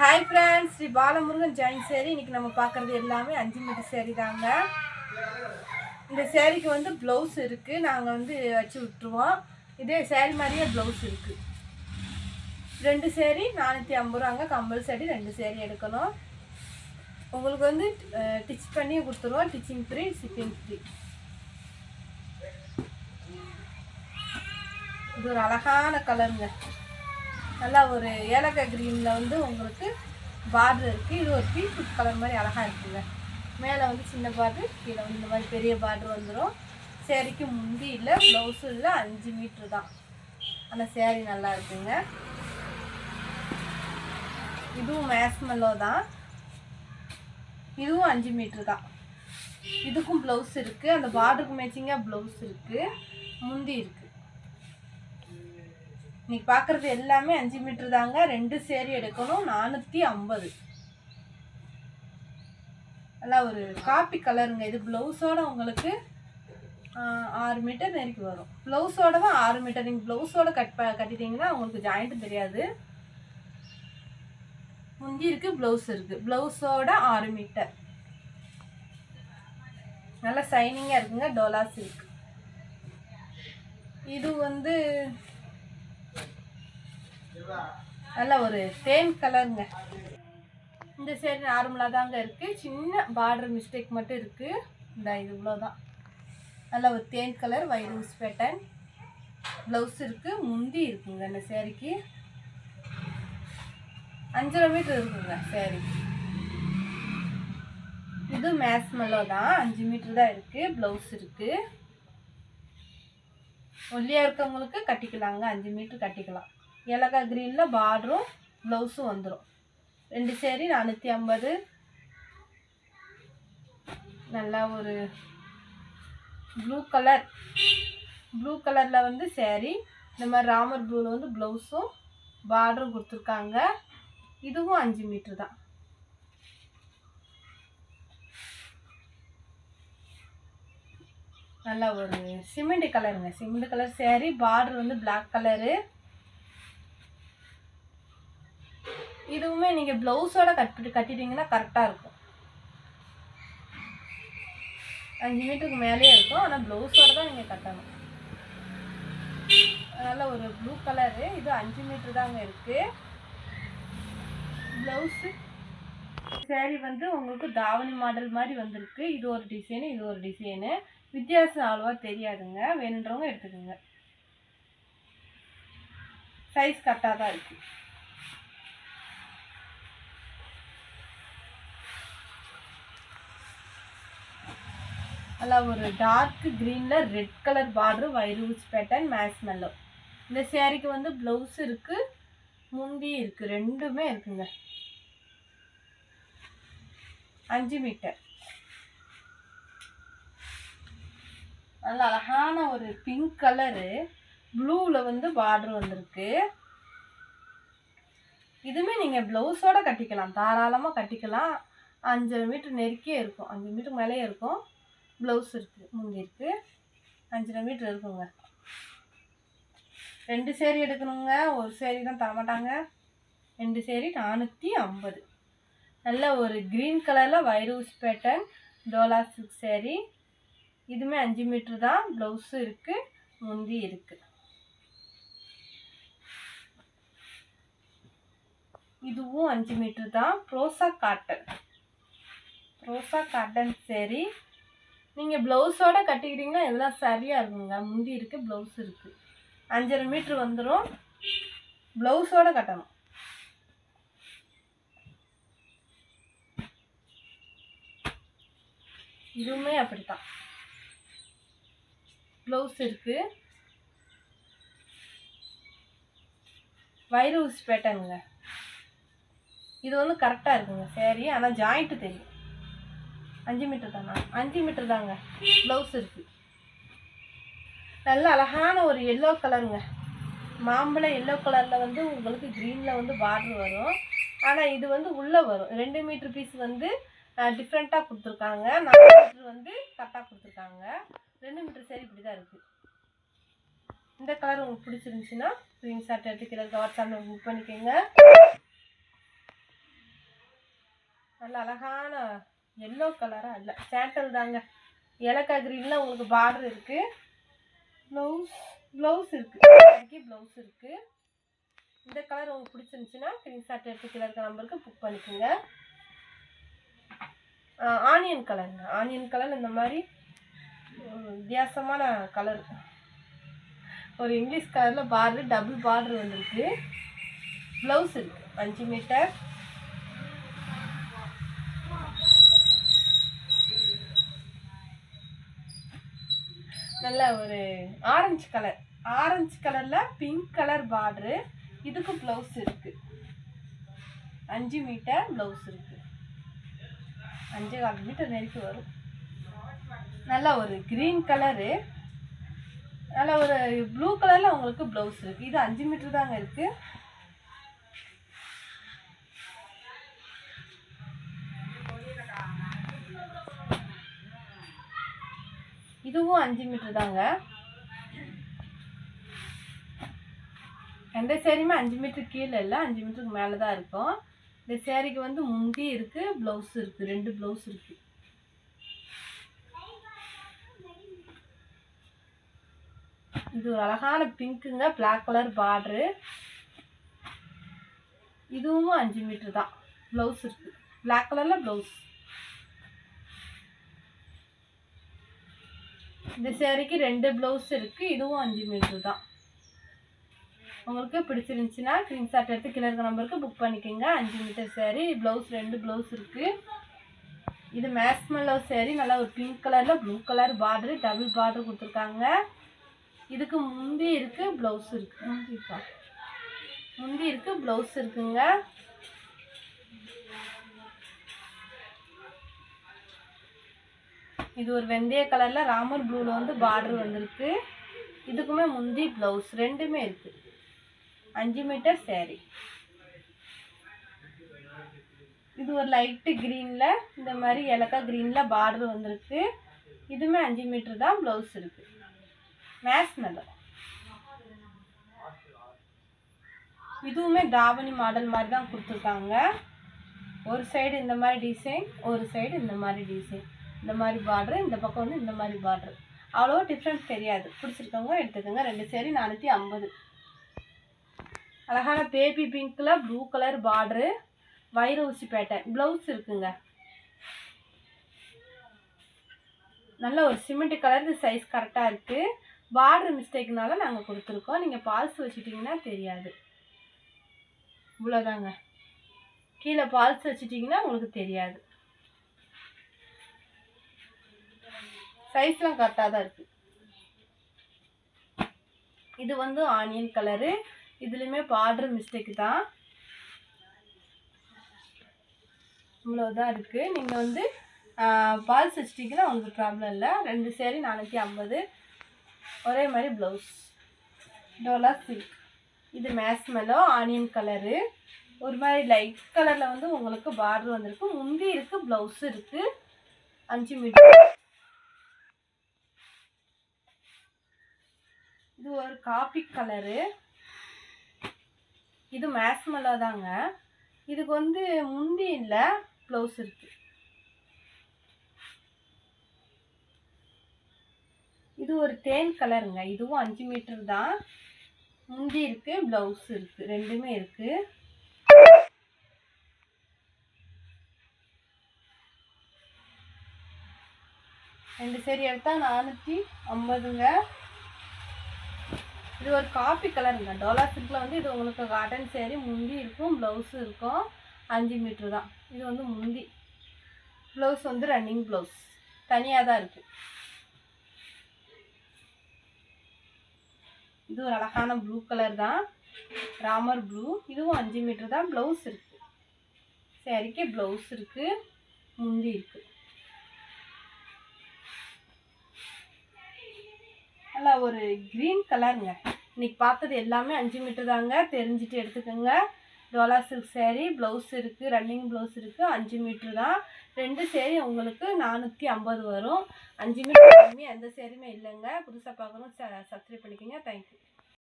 Hi friends, Shri Balamurugan join சேரீ. இன்றைக்கி நம்ம பார்க்குறது எல்லாமே 5 மீட்டர் சேரீ தாங்க. இந்த சேரீக்கு வந்து ப்ளவுஸ் இருக்குது, நாங்கள் வந்து வச்சு விட்டுருவோம். இதே சேரீ மாதிரியே ப்ளவுஸ் இருக்குது. 2 சேரீ 450 ரூபாங்க. கம்பல்சரி 2 சேரீ எடுக்கணும். உங்களுக்கு வந்து டிச் பண்ணி கொடுத்துருவோம். Ditching free, shipping free. இது ஒரு அழகான கலருங்க. நல்லா ஒரு ஏலக்காய் க்ரீனில் வந்து உங்களுக்கு பார்டர் இருக்குது. இது ஒரு பீட்ரூட் கலர் மாதிரி அழகாக இருக்குங்க. மேலே வந்து சின்ன பார்டர், கீழே வந்து இந்த மாதிரி பெரிய பார்டர் வந்துடும். சேரீக்கு முந்தி இல்லை, ப்ளவுஸும் இல்லை, 5 மீட்ரு தான். ஆனால் சேரீ நல்லா இருக்குங்க. இதுவும் மேஸ்மெல்லோ தான். இதுவும் 5 மீட்ரு தான். இதுக்கும் ப்ளவுஸ் இருக்குது. அந்த பார்டருக்கு மேட்சிங்காக ப்ளவுஸ் இருக்குது, முந்தி இருக்குது. இன்னைக்கு பார்க்குறது எல்லாமே 5 மீட்டர் தாங்க. 2 சேரீ எடுக்கணும். 450. நல்லா ஒரு காப்பி கலருங்க. இது ப்ளவுஸோட உங்களுக்கு 6 மீட்டர் நெருக்கி வரும். ப்ளவுஸோட தான் 6 மீட்டர். நீங்கள் ப்ளவுஸோட கட்டிட்டீங்கன்னா உங்களுக்கு ஜாயிண்ட்டு தெரியாது. முந்தி இருக்குது, ப்ளவுஸ் இருக்குது. ப்ளவுஸோட 6 மீட்டர். நல்லா சைனிங்காக இருக்குங்க. டோலா சில்க். இது வந்து நல்ல ஒரு தேன் கலருங்க. இந்த சேரீ நார்மலாக தாங்க இருக்குது. சின்ன பார்டர் மிஸ்டேக் மட்டும் இருக்குது. இந்த இது இவ்வளோதான். நல்ல ஒரு தேன் கலர், வைரூஸ் பேட்டர்ன். ப்ளவுஸ் இருக்குது, முந்தி இருக்குங்க. இந்த சேரீக்கு 5.5 மீட்டர் இருக்குங்க சேரீ. இது மேஸ்மெல்லோ தான். 5 மீட்டர் தான் இருக்குது. ப்ளவுஸ் இருக்குது. ஒல்லியாக இருக்கவங்களுக்கு கட்டிக்கலாங்க. 5 மீட்டர் கட்டிக்கலாம். ஏலக்காய் க்ரீனில் பார்டரும் ப்ளவுஸும் வந்துடும். 2 சேரீ 450. நல்லா ஒரு ப்ளூ கலர். ப்ளூ கலரில் வந்து சேரீ இந்த மாதிரி ராமர் ப்ளூவில் வந்து ப்ளவுஸும் பார்டரும் கொடுத்துருக்காங்க. இதுவும் 5 மீட்டர் தான். நல்லா ஒரு சிமெண்ட் கலருங்க. Cement colour sari. பார்டர் வந்து பிளாக் கலரு. இதுவுமே நீங்கள் ப்ளவுஸோட கட்டிட்டீங்கன்னா கரெக்டாக இருக்கும். 5 மீட்டருக்கு மேலேயே இருக்கும். ஆனால் ப்ளவுஸோட தான் நீங்கள் கட்டணும். அதனால் ஒரு ப்ளூ கலரு. இது 5 மீட்டர் தாங்க இருக்குது. ப்ளவுஸு சேரீ வந்து உங்களுக்கு தாவணி மாடல் மாதிரி வந்திருக்கு. இது ஒரு டிசைனு, இது ஒரு டிசைனு. வித்தியாசம் அவ்வளோவா தெரியாதுங்க. வேணுன்றவங்க எடுத்துக்கோங்க. சைஸ் கரெக்டாக தான் இருக்குது. நல்லா ஒரு டார்க் க்ரீனில் ரெட் கலர் பார்டர், வைரூஸ் பேட்டர்ன், மேஸ்மெல்லோ. இந்த சேரீக்கு வந்து ப்ளவுஸ் இருக்குது, முந்தி இருக்குது. ரெண்டுமே இருக்குங்க. 5 மீட்டர். நல்ல அழகான ஒரு பிங்க் கலரு, ப்ளூவில் வந்து பார்டர் வந்திருக்கு. இதுவுமே நீங்கள் ப்ளவுஸோடு கட்டிக்கலாம், தாராளமாக கட்டிக்கலாம். 5 மீட்டர் நெருக்கியே இருக்கும். 5 மீட்டருக்கு மேலேயே இருக்கும். ப்ளவுஸ் இருக்குது, முந்தி இருக்குது. 5.5 மீட்டர் இருக்குங்க. 2 சேரீ எடுக்கணுங்க. ஒரு சேரீ தான் தரமாட்டாங்க. 2 சேரீ 450. நல்ல ஒரு க்ரீன் கலரில் வைரூஸ் பேட்டர்ன் டோலா சில்க் சேரீ. இதுவுமே 5 மீட்டர் தான். ப்ளவுஸு இருக்குது, முந்தி இருக்குது. இதுவும் 5 மீட்டர் தான். ரோசா காட்டன். ரோசா காட்டன் சேரீ. நீங்கள் ப்ளவுஸோடு கட்டிக்கிட்டிங்கன்னா இதெல்லாம் சரியாக இருக்குங்க. முந்தி இருக்குது, ப்ளவுஸ் இருக்குது. 5.5 மீட்ரு வந்துடும். ப்ளவுஸோடு கட்டணும். இதுவுமே அப்படித்தான். ப்ளவுஸ் இருக்குது. வைரூஸ் பேட்டர்னுங்க. இது வந்து கரெக்டாக இருக்குங்க சேரீ. ஆனால் ஜாயிண்ட்டு தெரியும். 5 மீட்டர் தானா? 5 மீட்டர் தாங்க. ப்ளவுஸ் இருக்குது. நல்ல அழகான ஒரு எல்லோ கலருங்க. மாம்பழ எல்லோ கலரில் வந்து உங்களுக்கு க்ரீனில் வந்து பார்டர் வரும். ஆனால் இது வந்து உள்ளே வரும். 2 மீட்ரு பீஸ் வந்து டிஃப்ரெண்ட்டாக கொடுத்துருக்காங்க. 4 மீட்ரு வந்து கரெக்டாக கொடுத்துருக்காங்க. 2 மீட்டர் சேரீ இப்படி தான் இருக்குது. இந்த கலர் உங்களுக்கு பிடிச்சிருந்துச்சின்னா ஸ்க்ரீன்ஷாட் எடுத்து கீழே வாட்ஸ்அப்பில் புக் பண்ணிக்கோங்க. நல்ல அழகான எல்லோ கலராக இல்லை சாண்டல் தாங்க. ஏலக்காய் க்ரீனில் உங்களுக்கு பார்டர் இருக்குது. ப்ளவுஸ் இருக்குது. ப்ளவுஸ் இருக்குது. இந்த கலர் உங்களுக்கு பிடிச்சிருந்துச்சுன்னா ஸ்க்ரீன்ஷாட் எடுத்து கீழே இருக்க நம்பருக்கு புக் பண்ணிக்கோங்க. ஆனியன் கலருங்க. ஆனியன் கலர் இந்த மாதிரி வித்தியாசமான கலர். ஒரு இங்கிலீஷ் கலரில் பார்டர் டபுள் பார்டர் வந்திருக்கு. ப்ளவுஸ் இருக்குது 5 மீட்டர். நல்ல ஒரு ஆரஞ்சு கலரில் பிங்க் கலர் பார்டரு. இதுக்கு ப்ளவுஸ் இருக்குது. 5 மீட்டர் ப்ளவுஸ் இருக்குது. 5.25 மீட்டர் நெருக்கி வரும். நல்ல ஒரு க்ரீன் கலரு, நல்ல ஒரு ப்ளூ கலரில் உங்களுக்கு ப்ளவுஸ் இருக்குது. இது 5 மீட்டர் தாங்க இருக்குது. இதுவும் 5 மீட்டர் தாங்க. எந்த சேரீயுமே 5 மீட்டர் கீழே இல்லை, 5 மீட்டருக்கு மேலே தான் இருக்கும். இந்த சேரீக்கு வந்து முந்தி இருக்குது, ப்ளவுஸ் இருக்குது. 2 ப்ளவுஸ் இருக்குது. இது ஒரு அழகான பிங்க்குங்க, பிளாக் கலர் பார்டரு. இதுவும் 5 மீட்டர் தான். ப்ளவுஸ் இருக்குது. பிளாக் கலரில் ப்ளவுஸ். இந்த சேரீக்கு 2 ப்ளவுஸ் இருக்குது. இதுவும் 5 மீட்டர் தான். உங்களுக்கு பிடிச்சிருந்துச்சுன்னா ஸ்க்ரீன்ஷாட் எடுத்து கீழே இருக்க நம்பருக்கு புக் பண்ணிக்கோங்க. 5 மீட்டர் சேரீ. ப்ளவுஸ் 2 ப்ளவுஸ் இருக்குது. இது மேஸ்மெல்லோ சேரீ. நல்லா ஒரு பிங்க் கலரில் blue colour border, double border கொடுத்துருக்காங்க. இதுக்கு முந்தி இருக்குது, ப்ளவுஸ் இருக்குது. முந்தி இருக்குது, ப்ளவுஸ் இருக்குங்க. இது ஒரு வெந்தய கலரில் ராமர் ப்ளூவில் வந்து பார்டர் வந்திருக்கு. இதுக்குமே முந்தி ப்ளவுஸ் ரெண்டுமே இருக்குது. 5 மீட்டர் சேரீ. இது ஒரு லைட்டு க்ரீனில் இந்த மாதிரி ஏலக்காய் க்ரீனில் பார்டர் வந்திருக்கு. இதுவுமே 5 மீட்டர் தான். ப்ளவுஸ் இருக்குது. மேஸ்மெல்லோ. இதுவுமே தாவணி மாடல் மாதிரி தான் கொடுத்துருக்காங்க. ஒரு சைடு இந்த மாதிரி டிசைன், ஒரு சைடு இந்த மாதிரி டிசைன். இந்த மாதிரி பார்டரு, இந்த பக்கம் வந்து இந்த மாதிரி பார்டரு. அவ்வளோ டிஃப்ரென்ஸ் தெரியாது. பிடிச்சிருக்கவங்க எடுத்துக்கோங்க. 2 சேரீ 450. அழகான பேபி பிங்க்கில் ப்ளூ கலர் பார்டரு, வைர ஊசி பேட்டர்ன். ப்ளவுஸ் இருக்குங்க. நல்ல ஒரு சிமெண்ட் கலர். இது சைஸ் கரெக்டாக இருக்குது. பார்டர் மிஸ்டேக்னால நாங்கள் கொடுத்துருக்கோம். நீங்கள் பால்ஸ் வச்சுட்டிங்கன்னா தெரியாது. இவ்வளோதாங்க. கீழே பால்ஸ் வச்சுட்டிங்கன்னா உங்களுக்கு தெரியாது. சைஸ்லாம் கரெக்டாக தான் இருக்குது. இது வந்து ஆனியன் கலரு. இதுலேயுமே பார்டர் மிஸ்டேக்கு தான். இவ்வளோதான் இருக்குது. நீங்கள் வந்து பால்ஸ் வச்சிட்டிங்கன்னா உங்களுக்கு ப்ராப்ளம் இல்லை. 2 சேரீ 450. ஒரே மாதிரி ப்ளவுஸ். டோலா சில்க். இது மேஸ்மெல்லோ ஆனியன் கலரு. ஒரு மாதிரி லைட் கலரில் வந்து உங்களுக்கு பார்டர் வந்திருக்கு. முந்தி இருக்குது, ப்ளவுஸு இருக்குது. 5 மீட்டர். இது ஒரு காபி கலரு. இது மேஸ்மெல்லோ தாங்க. இதுக்கு வந்து முந்தி இல்லை, ப்ளவுஸ் இருக்குது. இது ஒரு தேன் கலருங்க. இதுவும் 5 மீட்டர் தான். முந்தி இருக்குது, ப்ளவுஸ் இருக்குது. ரெண்டுமே இருக்குது. ரெண்டு சேரீ எடுத்தால் 450ங்க. இது ஒரு காப்பி கலருங்க. டோலா சில்கில் வந்து இது உங்களுக்கு காட்டன் சேரீ. முந்தி இருக்கும், ப்ளவுஸு இருக்கும். 5 மீட்டர் தான். இது வந்து முந்தி. ப்ளவுஸ் வந்து ரன்னிங் ப்ளவுஸ் தனியாக தான் இருக்குது. இது ஒரு அழகான ப்ளூ கலர் தான், ராமர் ப்ளூ. இதுவும் 5 மீட்டர் தான். ப்ளவுஸ் இருக்குது. சேரீக்கு ப்ளவுஸ் இருக்குது, முந்தி இருக்குது. நல்லா ஒரு க்ரீன் கலருங்க. இன்றைக்கி பார்த்தது எல்லாமே 5 மீட்டர் தாங்க. தெரிஞ்சுட்டு எடுத்துக்கோங்க. டோலா சில்க் சேரீ. ப்ளவுஸ் இருக்குது, ரன்னிங் ப்ளவுஸ் இருக்குது. 5 மீட்ரு தான். 2 சேரீ உங்களுக்கு 450 வரும். 5 மீட்டர் கம்மி எந்த சேரீயுமே இல்லைங்க. புதுசாக பார்க்குறோம், சப்ஸ்கிரைப் பண்ணிக்கோங்க. தேங்க்யூ.